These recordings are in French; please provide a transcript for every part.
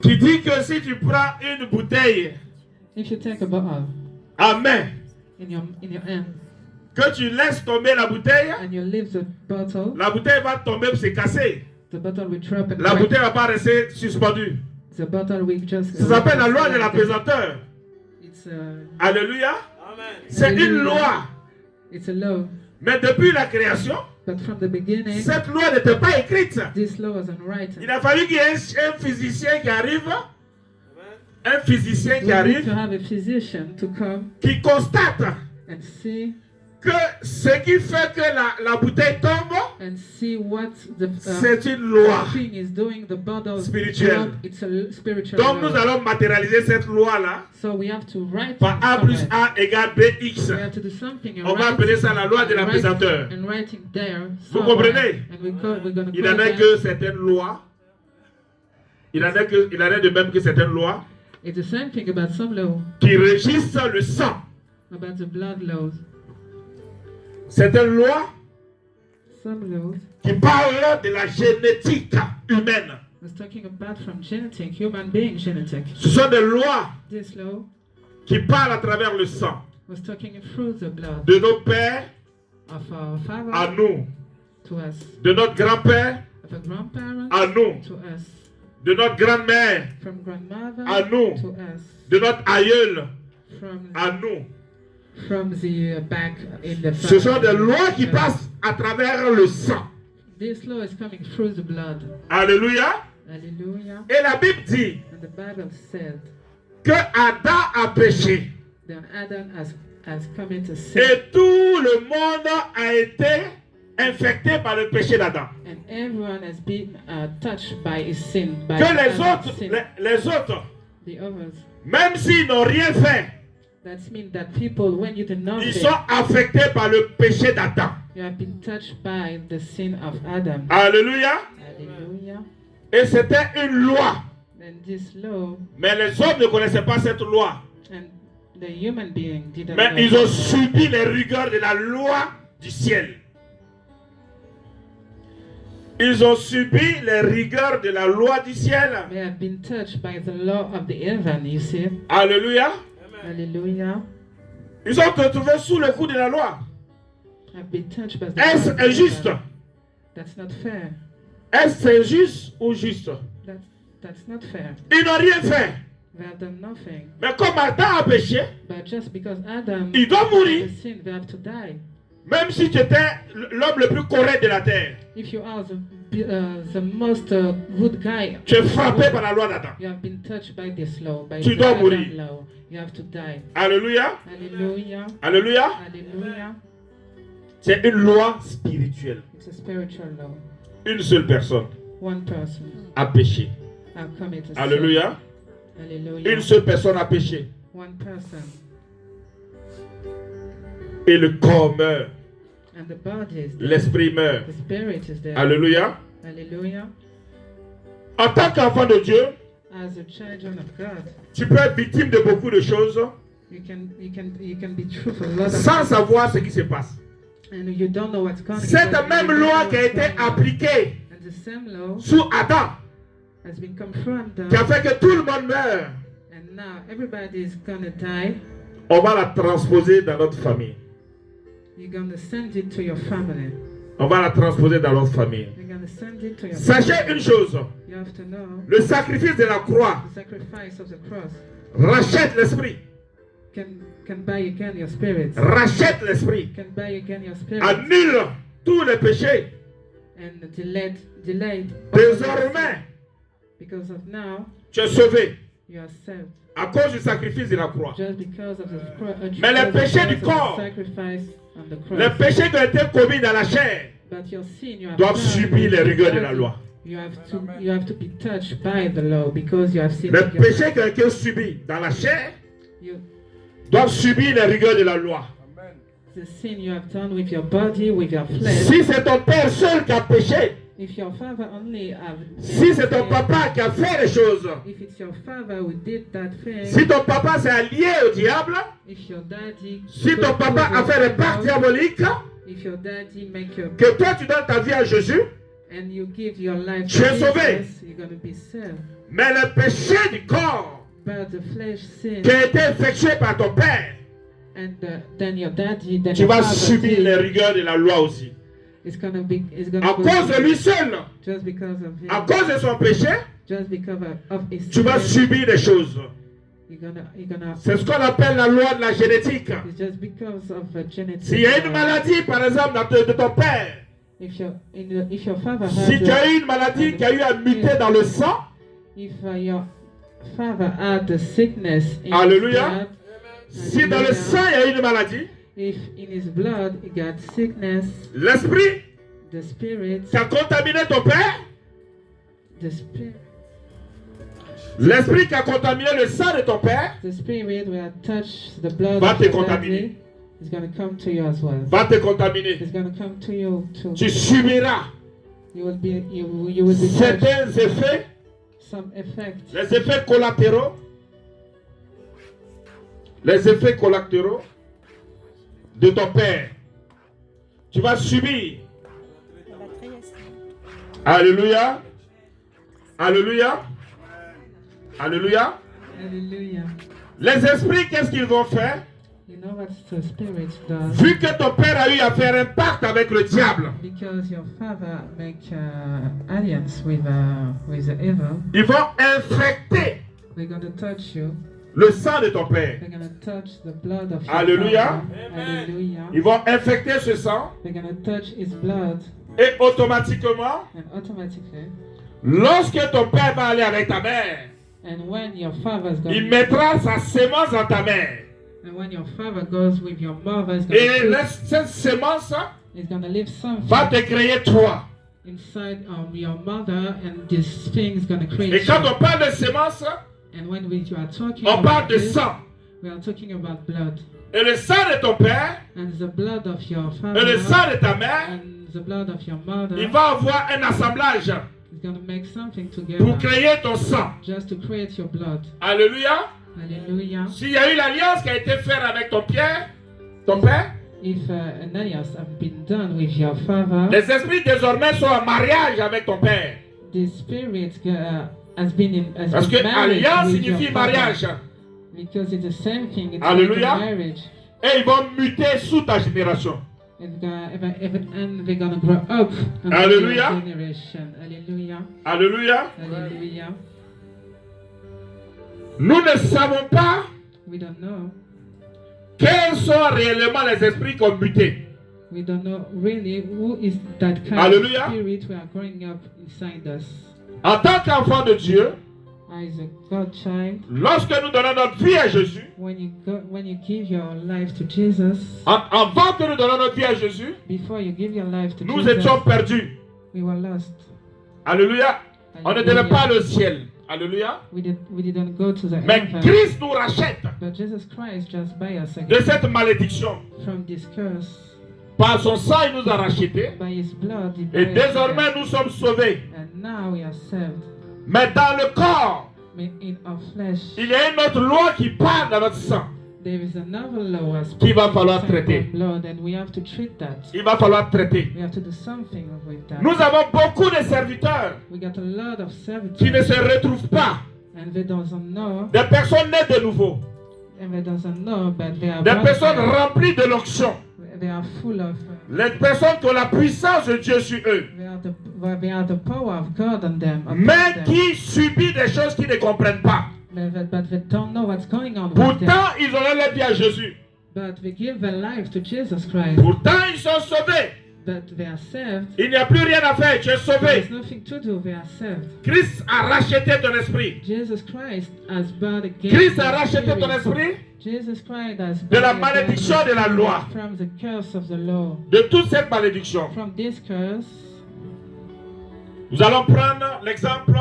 Tu dis que si tu prends une bouteille If you take a bottle à main, in your hand que tu laisses tomber la bouteille, and you leave the bottle va tomber pour se casser. the bottle will drop and La break. bouteille ne va pas rester suspendue. The bottle will just Ça s'appelle la loi de la pesanteur. It's Alléluia. C'est une loi. It's a law. Mais depuis la création, But from the beginning, cette loi n'était pas écrite. this law wasn't written. Il a fallu qu'il y ait un physicien qui arrive. Un physicien qui We need arrive, to have a physician to come qui constate and see que ce qui fait que la bouteille tombe, and see what the c'est une loi. thing is doing. The bottle Spirituelle. drop. It's a spiritual Donc nous law. allons matérialiser cette loi-là So we have to write par A plus A égale BX. We have to do something. And On va appeler ça la loi de la pesanteur. And writing there. Vous comprenez? And we're gonna Il en est que certaines lois. Il en est de même que certaines lois It's the same thing about some law, qui régissent le sang. about the blood laws. Certaines lois Some laws qui parlent de la génétique humaine. was talking about from genetic, human being genetic. Ce sont des lois This law qui parlent à travers le sang was talking through the blood de nos pères of our father à nous, to us, de notre grand-père of a grandparent à nous, to us, de notre grand-mère from grandmother à nous, to us, de notre aïeul from à nous. the back in the Ce sont des family. lois qui passent à travers le sang. This law is coming through the blood. Alléluia. Hallelujah. Et la Bible dit And the Bible said que Adam a péché that Adam has committed sin. et tout le monde a été infecté par le péché d'Adam. And everyone has been touched by his sin. By Que les Adam's autres, sin. les autres, The others. même s'ils n'ont rien fait, That means that people, when you do ils nothing, sont affectés par le péché d'Adam. you have been touched by the sin of Adam. Alléluia. Hallelujah. Et c'était une loi. And this law, Mais les hommes ne connaissaient pas cette loi. and the human being didn't Mais know. ils ont subi les rigueurs de la loi du ciel. Ils ont subi les rigueurs de la loi du ciel. They have been touched by the law of the heaven, you see. Alléluia. Hallelujah. Ils sont retrouvés sous le coup de la loi. Have been touched by the Est-ce law of the injuste? heaven. That's not fair. Est-ce injuste ou juste? That's not fair. Ils n'ont rien fait. They have done nothing. Mais comme Adam a péché, But just because Adam il doit mourir. has sinned, they have to die. Même si tu étais l'homme le plus correct de la terre, If you are the most good guy, tu es frappé par la loi d'Adam. you have been touched by this law, by Tu the dois Adam mourir. law. You have to die. Alléluia. Hallelujah. Alléluia. Hallelujah. C'est une loi spirituelle. It's a spiritual law. Une seule personne One person a péché. have committed sin. Alléluia. Hallelujah. Une seule personne a péché. One person. Et le corps meurt. And the body is there. L'esprit meurt. The spirit is there. Alléluia. Hallelujah. En tant qu'enfant de Dieu, As a child of God, tu peux être victime de beaucoup de choses you can be true for a lot of sans things, savoir ce qui se passe. and you don't know what's coming. Cette but même you don't loi know qui a what's été going on. appliquée And the same law sous Adam, has been confirmed, qui a fait que tout le monde meurt, and now everybody is gonna die. on va la transposer dans notre famille. You're gonna send it to your family. On va la transposer dans notre famille. You're gonna send it to your Sachez family. une chose, You have to know le sacrifice de la croix the sacrifice of the cross rachète l'esprit. can buy again your spirit. Rachète l'esprit. Can buy again your spirit. Annule tous les péchés. And delayed. Désormais, Because of now, tu es sauvé you are saved. à cause du sacrifice de la croix. Just because of the Mais les péchés du corps, sacrifice on the cross. les péchés qui ont été commis dans la chair, But your sin, you have doivent done subir les rigueurs de la loi. You have to be touched by the law because you have sinned. Les against péchés qui ont été subis dans la chair you. doivent subir les rigueurs de la loi. The sin you have done with your body, with your flesh. Si c'est ton père seul qui a péché, If your father only have. si c'est ton papa qui a fait les choses, If it's your father who did that thing. si ton papa s'est allié au diable, If your daddy. si ton papa a fait des pactes diaboliques, If your daddy make your. que toi tu donnes ta vie à Jésus, And you give your life tu es sauvé. Jesus, you're gonna be saved. Mais le péché du corps but the flesh sin, qui a été effectué par ton père, and then your daddy, then tu your vas father subir les did. rigueurs de la loi aussi. It's gonna be, it's À gonna go cause de lui seul, just because of him, à cause de son péché, just because of his tu vas sin, subir des choses. you're gonna. C'est ce qu'on appelle la loi de la génétique. It's just because of a genetic. S'il y a une maladie, par exemple, de ton père, If your father has si tu as eu une maladie qui a eu à muter dans le sang, if your father had the sickness in Alléluia. his blood, si dans le sang il y a une maladie, if in his blood he got sickness, l'esprit the spirit, qui a contaminé ton père, the spirit, l'esprit qui a contaminé le sang de ton père, the spirit will touch the blood va of te your contaminer. daddy. It's gonna come to you as well. Va te contaminer. It's gonna come to you too. Tu subiras You will be touched. certains effets, Some effect, les effets collatéraux, les effets collatéraux de ton père. Tu vas subir. Alléluia. Alléluia. Alléluia. hallelujah. Les esprits, qu'est-ce qu'ils vont faire? You know what the spirit does? Vu que ton père a eu à faire un pacte avec le diable, Because your father make alliance with the evil, ils vont infecter we're gonna touch you. le sang de ton père. We're gonna touch the blood of your Alléluia. father. Hallelujah. Ils vont infecter ce sang We're gonna touch his blood, et automatiquement, and automatically, lorsque ton père va aller avec ta mère, and when your father's il gonna, mettra sa sémence dans ta mère. and when your father goes with your mother, Et cette sémence it's gonna leave something va te créer toi. inside of your mother, and this thing is gonna create Et quand you. on parle de sémence, And when you are talking on parle about de this, sang. we are talking about blood, Et le sang de ton père and the blood of your father, et le sang de ta mère, and the blood of your mother. il va avoir un assemblage It's gonna make something together pour créer ton sang. just to create your blood. Alléluia. Hallelujah. S'il y a eu l'alliance qui a été faite avec ton père, If an alliance have been done with your father, les esprits désormais sont en mariage avec ton père. the spirit has been Parce que married alliance with your signifie father. mariage. Because it's the same thing. It's Hallelujah. like a marriage. Et ils vont muter sous ta génération. And they're gonna grow up in Hallelujah. your generation. Hallelujah. Alléluia. Hallelujah. Nous ne savons pas We don't know. quels sont réellement les esprits qui ont muté. We don't know really who is that kind Hallelujah. of spirit we are growing up inside us. En tant qu'enfant de Dieu, As a God child, lorsque nous donnons notre vie à Jésus, when you give your life to Jesus, avant que nous donnons notre vie à Jésus, before you give your life to nous Jesus, étions perdus. we were lost. Alléluia. On ne devait pas aller au ciel. Alléluia. We didn't go to the Mais heaven. Christ nous rachète But Jesus Christ just buy us de again cette malédiction. from this curse. Par son sang, il nous a rachetés. By His blood, He Et buy us désormais, again. nous sommes sauvés. And now we are saved. Mais dans le corps, In our flesh, il y a une autre loi qui parle dans notre sang. there is another law as Qu'il va falloir type of traiter. blood, and we have to treat that. Il va falloir traiter. We have to do something with that. Nous avons beaucoup de serviteurs We got a lot of qui ne servitude, se retrouvent pas. and they doesn't know, Des personnes nées de nouveau. and they doesn't know, but they are Des born personnes again. remplies de l'onction. They are full of. Les personnes qui ont la puissance de Dieu sur eux. They are the power of God on them. upon Mais them. qui subissent des choses qu'ils ne comprennent pas. But they don't know what's going on with them. Pourtant, ils ont leur vie à Jésus. But they give their life to Jesus Christ. Pourtant, ils sont sauvés. But they are saved. Il n'y a plus rien à faire. Tu es There's sauvé. nothing to do. They are saved. Christ a racheté ton esprit. Jesus Christ has bought again. Christ a your racheté ton spirit. esprit Jesus Christ has de la bought again malédiction your de la spirit loi. from the curse of the law. De toute cette malédiction. From this curse, Nous allons prendre l'exemple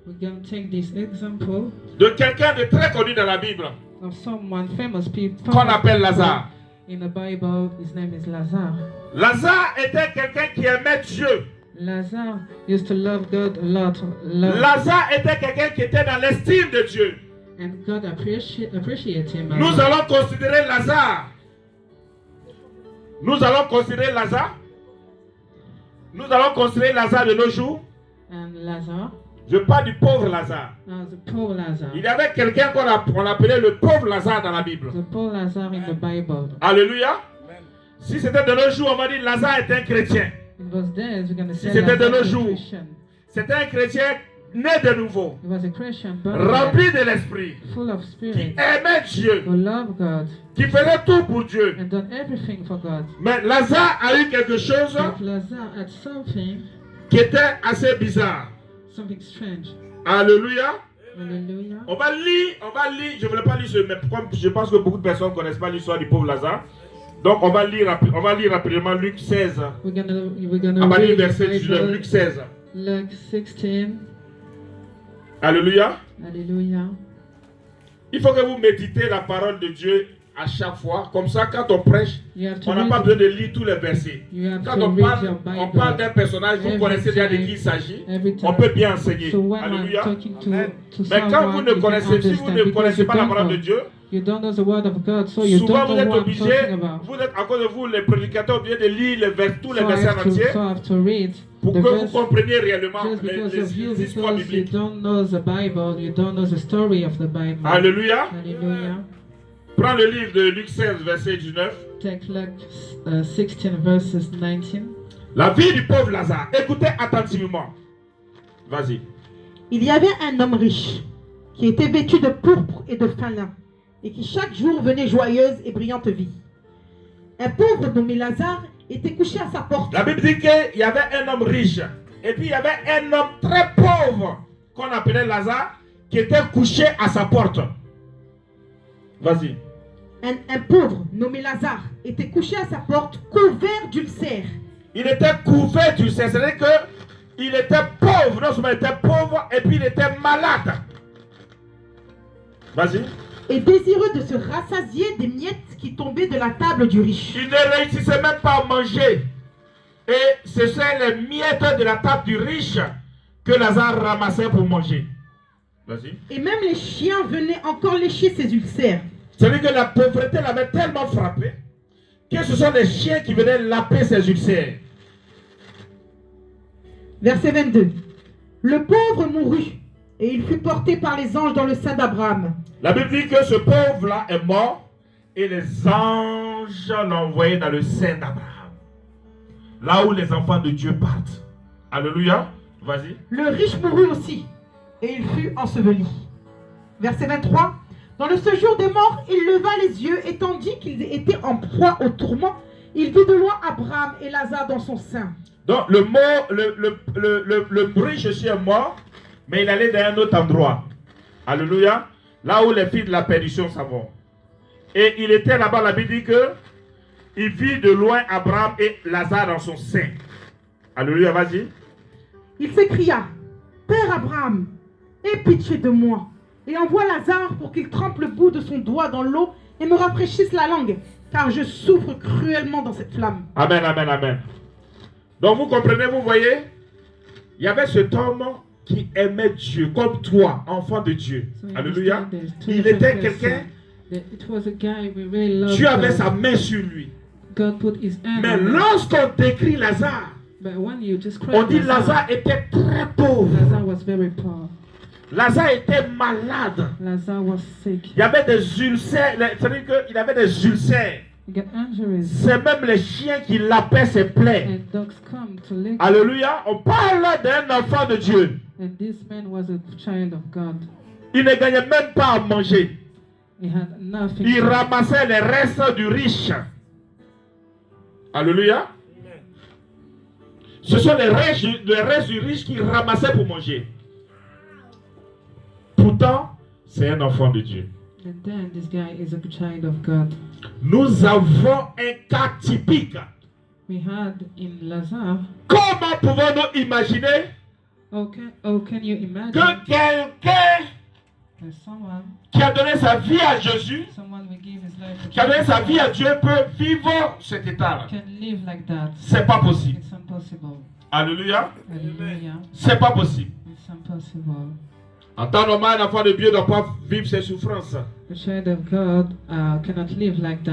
we're going to take this example de quelqu'un de très connu dans la Bible of someone famous people qu'on appelle Lazare. in the Bible. His name is Lazarus. Lazare était quelqu'un qui aimait Dieu. Lazarus used to love God a lot. Lazare était quelqu'un qui était dans l'estime de Dieu. And God appreciate him. a Nous lot. allons considérer Lazare. Nous allons considérer Lazare. Nous allons considérer Lazare de nos jours. And Lazarus, Je parle du pauvre Lazare. The poor Lazarus. Il y avait quelqu'un qu'on appelait le pauvre Lazare dans la Bible. The poor Lazarus in the Bible. Alléluia. Si c'était de nos jours, on va dire Lazare était un chrétien. In those days, we're going to say C'était de nos Lazarus was a jours. Christian. C'était un chrétien né de nouveau, He was a Christian, rempli de l'esprit, full of qui spirit, aimait Dieu, who loved God qui faisait tout pour Dieu. and done everything for God. Mais Lazare a eu quelque chose But Lazarus had something qui était assez bizarre. strange. Alléluia. Hallelujah. On va lire, je ne voulais pas lire ce, mais comme je pense que beaucoup de personnes ne connaissent pas l'histoire du pauvre Lazare. Donc on va lire rapidement Luc 16. We're On gonna va lire read the verset 19, Bible, Luc 16. Luke 16. Alléluia. Hallelujah. Il faut que vous méditez la parole de Dieu à chaque fois. Comme ça, quand on prêche, You have to on n'a read pas it. besoin de lire tous les versets. You have Quand to on read your parle Bible d'un personnage, vous every connaissez déjà de time, qui il s'agit. every time. On peut bien enseigner. So when I'm Alléluia. talking to Mais someone, quand vous ne you can connaissez, si vous understand ne because connaissez you pas la don't parole know. de Dieu, You don't know the word of God, so you souvent don't vous know êtes what I'm obligé, talking about. vous êtes, à cause de vous, les prédicateurs, obligés de lire tous les So I versets en entier have to read pour the que vous verse compreniez réellement just because of you, les histoires because you bibliques. don't know the Bible, you don't know the story of the Bible. Alléluia. Hallelujah. Prends le livre de Luc 16, verset 19. Take Luke 16 verses 19. La vie du pauvre Lazare. Écoutez attentivement. Vas-y. Il y avait un homme riche qui était vêtu de pourpre et de fin lin et qui chaque jour venait joyeuse et brillante vie. Un pauvre nommé Lazare était couché à sa porte. La Bible dit qu'il y avait un homme riche. Et puis il y avait un homme très pauvre qu'on appelait Lazare qui était couché à sa porte. Vas-y. Un pauvre nommé Lazare était couché à sa porte, couvert d'ulcères. Il était couvert d'ulcères. C'est-à-dire qu'il était pauvre. Non seulement il était pauvre, et puis il était malade. Vas-y. Et désireux de se rassasier des miettes qui tombaient de la table du riche. Il ne réussissait même pas à manger. Et ce sont les miettes de la table du riche que Lazare ramassait pour manger. Vas-y. Et même les chiens venaient encore lécher ses ulcères. C'est-à-dire que la pauvreté l'avait tellement frappé que ce sont les chiens qui venaient laper ses ulcères. Verset 22. Le pauvre mourut et il fut porté par les anges dans le sein d'Abraham. La Bible dit que ce pauvre-là est mort et les anges l'ont envoyé dans le sein d'Abraham. Là où les enfants de Dieu partent. Alléluia. Vas-y. Le riche mourut aussi et il fut enseveli. Verset 23. Dans le séjour des morts, il leva les yeux et tandis qu'il était en proie au tourment, il vit de loin Abraham et Lazare dans son sein. Donc le riche aussi est mort, mais il allait dans un autre endroit. Alléluia. Là où les filles de la perdition s'en vont. Et il était là-bas, la Bible dit que il vit de loin Abraham et Lazare dans son sein. Alléluia, vas-y. Il s'écria, Père Abraham, aie pitié de moi et envoie Lazare pour qu'il trempe le bout de son doigt dans l'eau et me rafraîchisse la langue, car je souffre cruellement dans cette flamme. Amen, amen, amen. Donc vous comprenez, vous voyez, il y avait cet homme qui aimait Dieu, comme toi, enfant de Dieu. So you Alléluia. understand there's two Il different était persons. quelqu'un, It was a guy we really loved. Dieu avait God. sa main sur lui. God put his hand Mais on him. lorsqu'on décrit Lazare, But when you describe on dit Lazare était très pauvre. Lazarus was very poor. Lazare était malade. Lazarus was sick. Il y avait des ulcères, c'est-à-dire qu'il avait des ulcères. He got injuries. C'est même les chiens qui lapaient ses plaies. And dogs come to lick. Alléluia. On parle d'un enfant de Dieu. And this man was a child of God. Il ne gagnait même pas à manger. He had nothing. Il to- ramassait les restes du riche. Alléluia. Ce sont les restes du riche qu'il ramassait pour manger. Pourtant, c'est un enfant de Dieu. And then this guy is a child of God. Nous avons un cas typique. We had in Lazarus. Comment pouvons-nous imaginer Can you imagine que quelqu'un that someone qui a donné sa vie à Jésus, will give his life to qui a donné sa vie à Jesus, Dieu, peut vivre cet état-là? can live like that? C'est pas possible. It's impossible. Alléluia. Hallelujah. C'est pas possible. It's impossible. En temps normal, un enfant de Dieu ne doit pas vivre ses souffrances. The child of God cannot live like that.